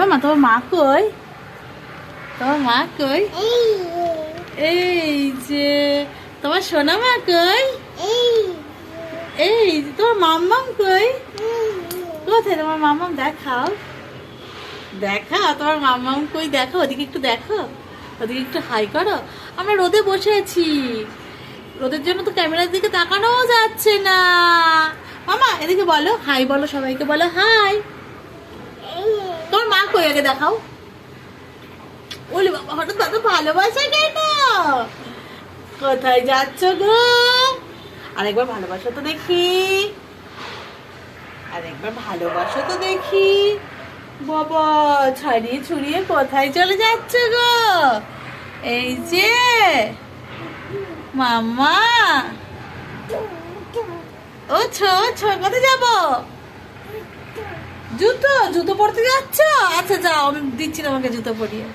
মামা তোমার মা কই? তোমার মা কই? এই যে তোমার সোনা মা কই? এই তোমার মাম্মাম কই? কোথায় তোমার মাম্মাম? দেখাও দেখাও তোমার মাম্মাম কই, দেখো ওদিকে একটু, দেখো ওদিকে একটু হাই করো। আমরা রোদে বসে আছি, রোদের জন্য তো ক্যামেরার দিকে তাকানোও যাচ্ছে না। মামা এদিকে বলো হাই, বলো সবাইকে বলো হাই। তোমার মা কই আগে দেখাও। ওলে বাবা, হঠাৎ কত ভালোবাসা কেন? কোথায় যাচ্ছ গো? আরেকবার ভালোবাসো তো দেখি, আরেকবার ভালোবাসো তো দেখি। বাবা ছাড়িয়ে ছুড়িয়ে কোথায় চলে যাচ্ছ গো? এই যে মাম্মা, ও ছো ছো, কোথায় যাবো? জুতো জুতো পরতে যাচ্ছ? আচ্ছা যাও, আমি দিচ্ছি তোমাকে জুতো পরিয়ে।